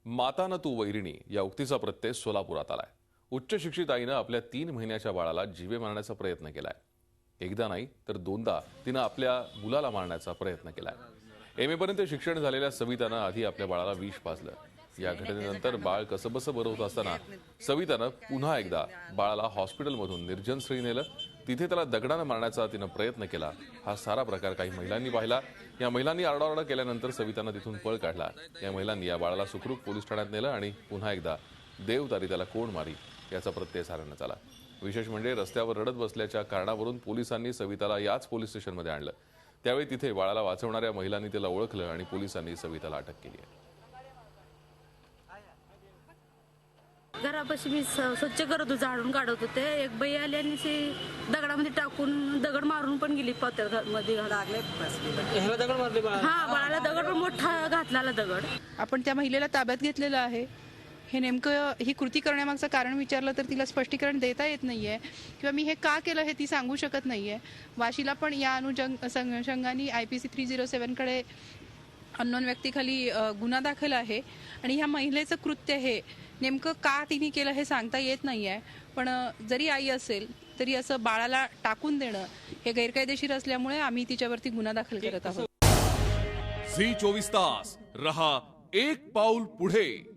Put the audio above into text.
माता न तू वैरिणी या उक्तीचा प्रत्यय सोलापुरात आलाय। उच्च शिक्षित आईनं आपल्या 3 महिन्याच्या बाळाला जीवे मारण्याचा प्रयत्न केलाय। एकदा नाही तर दोनदा तिनं आपल्या मुलाला मारण्याचा प्रयत्न केलाय। एमए पर्यंत शिक्षण झालेल्या सवितानं आधी आपल्या बाळाला विष पाजलं। या घटनेनंतर बाळ कसबस बरं होत असताना सवितानं पुन्हा एकदा बाळाला हॉस्पिटलमधून निर्जन स्थळी नेलं। तिथे त्याला दगडानं मारण्याचा तिनं प्रयत्न केला। हा सारा प्रकार काही महिलांनी पाहिला। या महिलांनी आरडाओरडा केल्यानंतर सवितानं तिथून पळ काढला। या महिलांनी या बाळाला सुखरूप पोलीस ठाण्यात नेलं आणि पुन्हा एकदा देवतारी त्याला कोण मारी याचा प्रत्यय सारण्यात आला। विशेष म्हणजे रस्त्यावर रडत बसल्याच्या कारणावरून पोलिसांनी सविताला याच पोलीस स्टेशनमध्ये आणलं। त्यावेळी तिथे बाळाला वाचवणाऱ्या महिलांनी त्याला ओळखलं आणि पोलिसांनी सविताला अटक केली आहे। घरापाशी मी स्वच्छ करत होते, झाडून काढत होते। एक बाई आली आणि दगडामध्ये टाकून दगड मारून पण गेली पात्यामध्ये लागले। हा, बाळाला दगड मोठा घातलेला दगड। आपण त्या महिलेला ताब्यात घेतलेलं आहे। हे नेमकं ही कृती करण्यामागचं कारण विचारलं तर तिला स्पष्टीकरण देता येत नाहीये किंवा मी हे का केलं हे ती सांगू शकत नाहीये। वाशीला पण या अनुषंगाने IPC 307 कडे अननोन व्यक्तीखाली गुन्हा दाखल आहे आणि ह्या महिलेचं कृत्य हे नेमकं का तिने केलं हे सांगता येत नाहीये। पण जरी आई असेल तरी असं बाळाला टाकून देणं हे गैरकायदेशीर असल्यामुळे आम्ही तिच्यावरती गुन्हा दाखल करत आहोत। झी 24 तास रहा एक पाऊल पुढे।